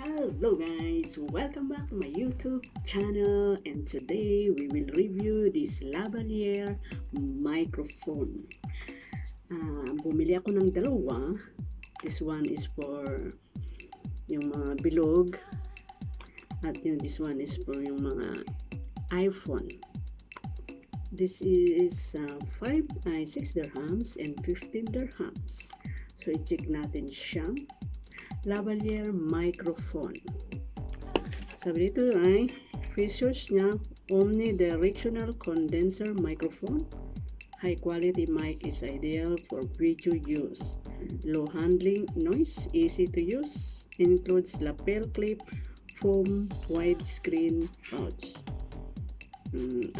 Hello guys, welcome back to my YouTube channel, and today we will review this lavalier microphone. Bumili ako ng dalawa. This one is for yung mga bilog at this one is for yung mga iPhone. This is 6 dirhams and 15 dirhams. So i-check natin siya. Lavalier microphone. Sabi dito ay features niya: Omni Directional Condenser microphone. High quality mic is ideal for video use. Low handling noise, easy to use. Includes lapel clip, foam, widescreen pouch.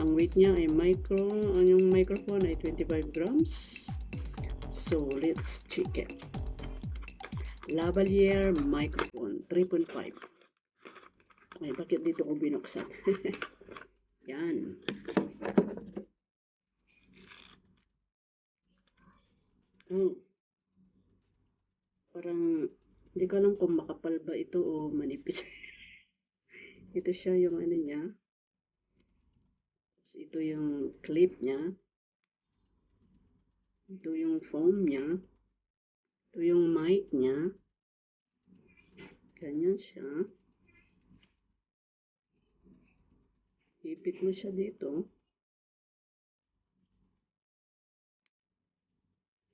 Ang weight niya ay yung microphone ay 25 grams. So let's check it. Lavalier microphone 3.5. Ay, bakit dito ko binuksan? Yan. Parang hindi ko alam kung makapal ba ito o manipis. Ito siya yung ano niya. Ito yung clip niya. Ito yung foam niya. Ito yung mic niya. Ganyan siya. Ipit mo siya dito.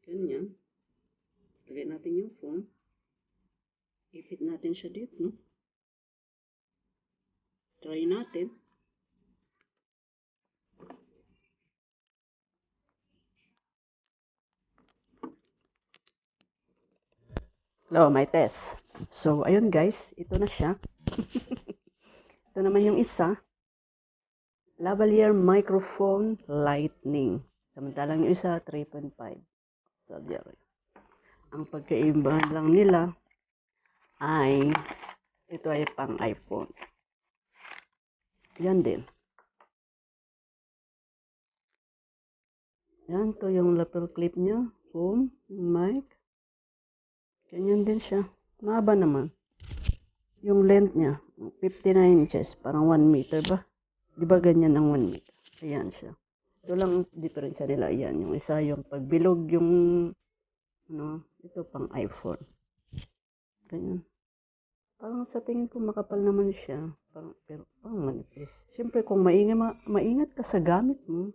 Ganyan. Lagay natin yung foam. Ipit natin siya dito. Try natin. Hello, my test. So, ayun guys, ito na siya. Ito naman yung isa. Lavalier microphone lightning. Samantalang yung isa, 3.5. So, ang pagkaiba lang nila ay ito ay pang iPhone. Yan din. Yan, to yung lapel clip niya. Foam, mic. Ganyan din siya. Mahaba naman. Yung length niya, 59 inches. Parang 1 meter ba? Di ba ganyan ang 1 meter? Ayan siya. Ito lang diferensya nila. Ayan. Yung isa yung pagbilog yung ito pang iPhone. Ganyan. Parang sa tingin ko makapal naman siya. Pero parang manipis. Siyempre kung maingat ka sa gamit mo,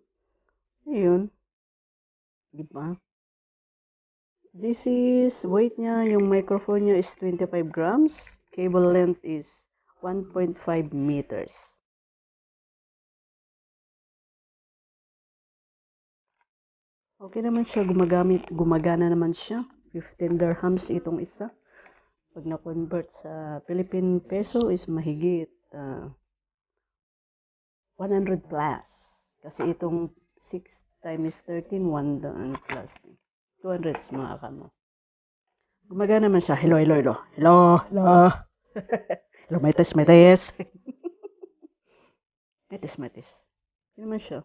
ayun. Di ba? This is, weight niya, yung microphone niya is 25 grams. Cable length is 1.5 meters. Okay naman siya, gumagana naman siya. 15 dirhams itong isa. Pag na-convert sa Philippine peso is mahigit 100 plus. Kasi itong 6 times 13, 100 plus. 200 mga kamo. Gumagana naman siya. Hello. Hello. Hello, may test. May test. Hindi naman siya.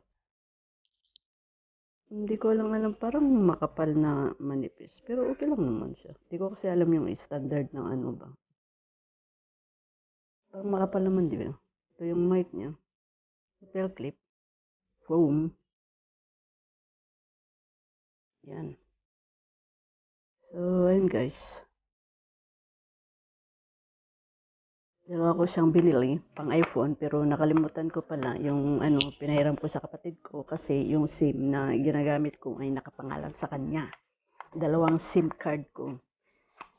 Hindi ko alam, parang makapal na manipis. Pero okay lang naman siya. Hindi ko kasi alam yung standard ng ano ba. Parang makapal naman, di ba? Ito yung mic niya. Lapel clip. Foam. Yan. So, ayun guys. Dalawa ko siyang binili, pang iPhone, pero nakalimutan ko pala yung pinahiram ko sa kapatid ko kasi yung SIM na ginagamit ko ay nakapangalan sa kanya. 2 SIM card ko.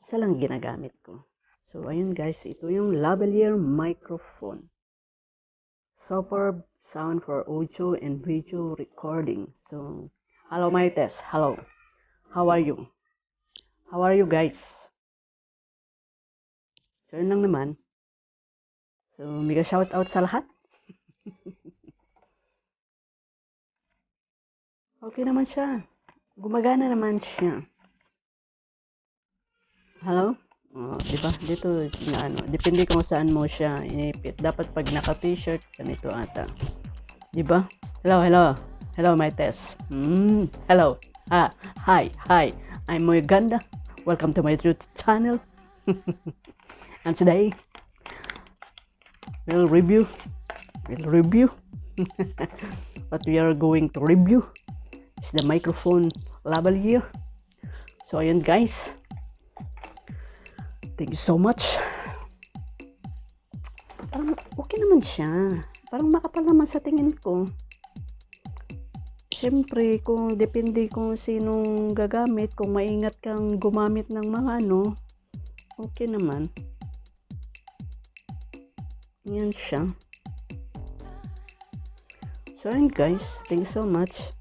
Isa lang ginagamit ko. So, ayun guys, ito yung lavalier microphone. Superb sound for audio and video recording. So, hello my test. Hello. How are you? How are you guys? So, yun lang naman. So, mega shout out sa lahat. Okay naman siya. Gumagana naman siya. Hello? Diba? Dito, depende kung saan mo siya inipit. Dapat pag naka-t-shirt, ganito ata. Diba? Hello, my test. Hello. Hi. I'm Moy Ganda. Welcome to my YouTube channel. And today, We'll review. What we are going to review is the microphone Lavalier. So ayun guys, thank you so much. Parang okay naman siya, parang makapal naman sa tingin ko. Siyempre kung depende kung sinong gagamit, kung maingat kang gumamit ng mga ano, okay naman. Yan siya. So ayun guys, thank you so much.